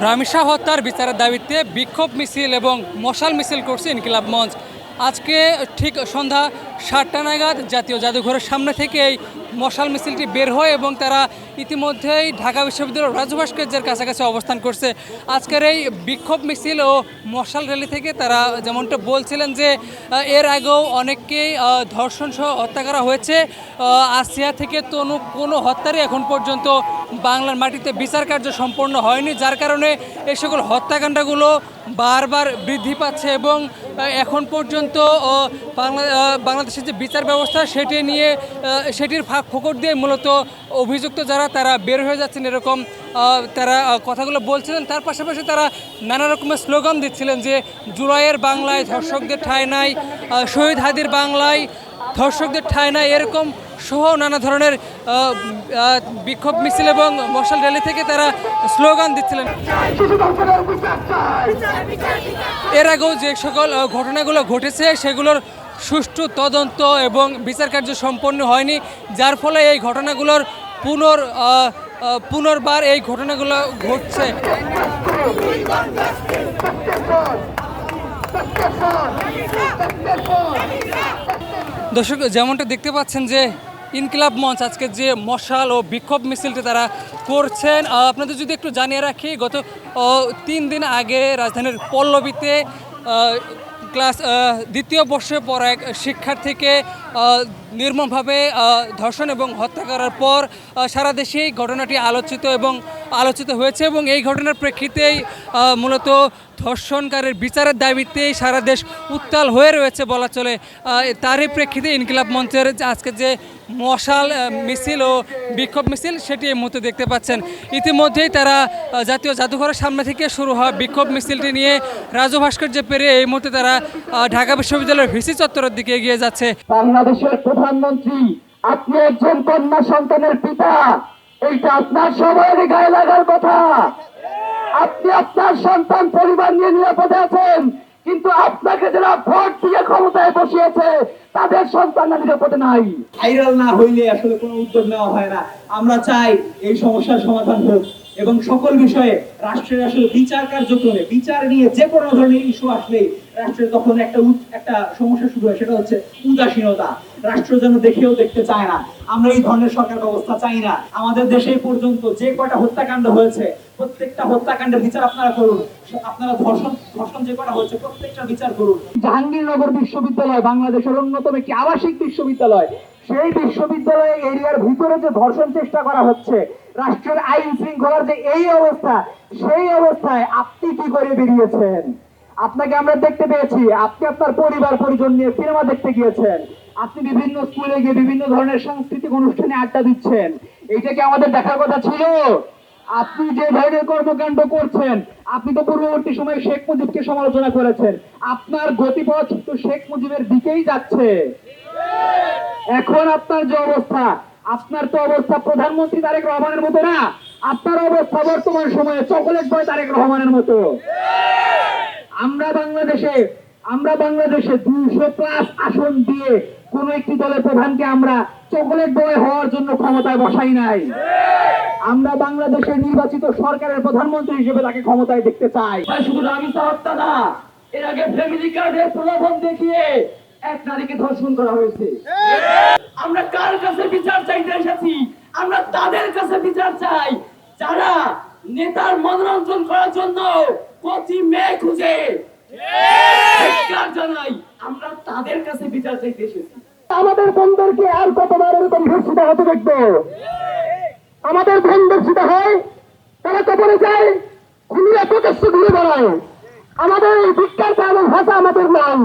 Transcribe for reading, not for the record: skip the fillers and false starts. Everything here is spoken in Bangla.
রামিসা হত্যার বিচারের দাবিতে বিক্ষোভ মিছিল এবং মশাল মিছিল করছে ইনকিলাব মঞ্চ। আজকে ঠিক সন্ধ্যা 7টা নাগাদ জাতীয় জাদুঘরের সামনে থেকে এই মশাল মিছিলটি বের হয় এবং তারা ইতিমধ্যেই ঢাকা বিশ্ববিদ্যালয়ের রাজু ভাস্কর্যের কাছাকাছি অবস্থান করছে। আজকের এই বিক্ষোভ মিছিল ও মশাল র্যালি থেকে তারা যেমনটা বলছিলেন যে এর আগেও অনেককেই ধর্ষণ সহ হত্যা করা হয়েছে। আসিয়া থেকে তনু কোনো হত্যারই এখন পর্যন্ত বাংলার মাটিতে বিচার কার্য সম্পন্ন হয়নি, যার কারণে এই সকল হত্যাকাণ্ডগুলো বারবার বৃদ্ধি পাচ্ছে এবং এখন পর্যন্ত বাংলাদেশের যে বিচার ব্যবস্থা সেটি নিয়ে সেটির ফাঁক ফোকর দিয়ে মূলত অভিযুক্ত যারা তারা বের হয়ে যাচ্ছেন, এরকম তারা কথাগুলো বলছিলেন। তার পাশাপাশি তারা নানা রকমের স্লোগান দিচ্ছিলেন যে জুলাইয়ের বাংলায় ধর্ষকদের ঠাঁই নাই, শহীদ হাদির বাংলায় ধর্ষকদের ঠাঁই নাই, এরকম সহ নানা ধরনের বিক্ষোভ মিছিল এবং মশাল র্যালি থেকে তারা স্লোগান দিচ্ছিলেন। এর আগেও যে সকল ঘটনাগুলো ঘটেছে সেগুলোর সুষ্ঠু তদন্ত এবং বিচার কার্য সম্পন্ন হয়নি, যার ফলে এই ঘটনাগুলোর পুনর্বার এই ঘটনাগুলো ঘটছে। দর্শক, যেমনটা দেখতে পাচ্ছেন যে ইনকিলাব মঞ্চ আজকে যে মশাল ও বিক্ষোভ মিছিলটি তারা করছেন, আপনাদের যদি একটু জানিয়ে রাখি, গত 3 দিন আগে রাজধানীর পল্লবীতে ক্লাস 2য় বর্ষে পড়া এক শিক্ষার্থীকে নির্মমভাবে ধর্ষণ এবং হত্যা করার পর সারা দেশেই ঘটনাটি আলোচিত হয়েছে এবং এই ঘটনার প্রেক্ষিতেই মূলত ধর্ষণকারীর বিচারের দাবিতেই সারা দেশ উত্তাল হয়ে রয়েছে বলা চলে। তারই প্রেক্ষিতে ইনকিলাব মঞ্চের আজকে যে মশাল মিছিল ও বিক্ষোভ মিছিল সেটি এই মুহূর্তে দেখতে পাচ্ছেন। ইতিমধ্যেই তারা জাতীয় জাদুঘরের সামনে থেকে শুরু হওয়া বিক্ষোভ মিছিলটি নিয়ে রাজু ভাস্কর্য পেরিয়ে এই মুহূর্তে তারা ঢাকা বিশ্ববিদ্যালয়ের ভিসি চত্বরের দিকে এগিয়ে যাচ্ছে। বাংলাদেশের প্রধানমন্ত্রী, আপনি একজন কন্যা সন্তানের পিতা, এইটা আপনার সবার গায়ে লাগার কথা। আপনি আপনার সন্তান পরিবার নিয়ে নিরাপদে আছেন, কিন্তু আপনাকে যারা ভোট দিয়ে ক্ষমতায় বসিয়েছে তাদের সন্তানরা নিরাপদে নাই। ভাইরাল না হইলে আসলে কোনো উদ্যোগ নেওয়া হয় না। আমরা চাই এই সমস্যার সমাধান হোক এবং সকল বিষয়ে রাষ্ট্রের আসলে বিচার কার্যক্রমে বিচার নিয়ে যে কোনো ধরনের ইস্যু আসলেই রাষ্ট্রের তখন একটা সমস্যা শুরু হয়, সেটা হচ্ছে উদাসীনতা। রাষ্ট্র যেন দেখতে চায় না। আমরা এই ধরনের সরকার ব্যবস্থা চাই না। আমাদের দেশে পর্যন্ত যে কয়টা হত্যাকাণ্ড হয়েছে প্রত্যেকটা হত্যাকাণ্ডের বিচার আপনারা করুন। আপনারা ধর্ষণ যে কয়টা হয়েছে প্রত্যেকটা বিচার করুন। জাহাঙ্গীরনগর বিশ্ববিদ্যালয় বাংলাদেশের অন্যতম একটি আবাসিক বিশ্ববিদ্যালয়, সেই বিশ্ববিদ্যালয় এরিয়ার ভিতরে যে ধর্ষণ চেষ্টা করা হচ্ছে, রাষ্ট্রের আইন শৃঙ্খলার যে এই অবস্থা, সেই অবস্থায় আপনি কি করে বেরিয়েছেন? আপনাকে আমরা দেখতে পেয়েছি, আপনি আপনার পরিবার পরিজন নিয়ে সিনেমা দেখতে গিয়েছেন, আপনি বিভিন্ন স্কুলে গিয়ে বিভিন্ন ধরনের সাংস্কৃতিক অনুষ্ঠানে আড্ডা দিচ্ছেন। এইটা কি আমাদের দেখার কথা ছিল? আপনি যে ধরনের কর্মকাণ্ড করছেন, আপনি তো পূর্ববর্তী সময়ে শেখ মুজিবকে সমালোচনা করেছেন, আপনার গতিপথ তো শেখ মুজিবের দিকেই যাচ্ছে। এখন আপনার যে অবস্থা, আপনার তো অবস্থা প্রধানমন্ত্রী তারেক রহমানের মতো না, আপনার অবস্থা বর্তমান সময়ে চকোলেট বয় তারেক রহমানের মতো। আমরা বাংলাদেশে 200+ আসন দিয়ে কোন একটি দলের প্রধানকে আমরা চকোলেট বয় হওয়ার জন্য ক্ষমতায় বসাই নাই। আমরা বাংলাদেশের নির্বাচিত সরকারের প্রধানমন্ত্রী হিসেবে তাকে ক্ষমতায় দেখতে চাই। শুধু রামিসা হত্যা না, এর আগে ফ্যামিলি কার্ডের প্রলোভন দেখিয়ে এক নারীকে ধর্ষণ করা হয়েছে। আমরা কার কাছে বিচার চাইতে এসেছি? আমরা তাদের কাছে বিচার চাই যারা নেতার মনোরঞ্জন করার জন্য কচি মেয়ে খুঁজে জানাই। আমরা তাদের কাছে বিচার চাইতে এসেছি। আমাদের বন্ধুদেরকে আর কতবার এরকম ধর্ষিত হতে দেখবো? আমাদের বোন ধর্ষিত হয়, তারা কবরে যায়, খুনিরা প্রকাশ্য ঘুরে বেড়ায়। আমাদের এই ভিক্ষার কারণ ভাষা আমাদের নাই।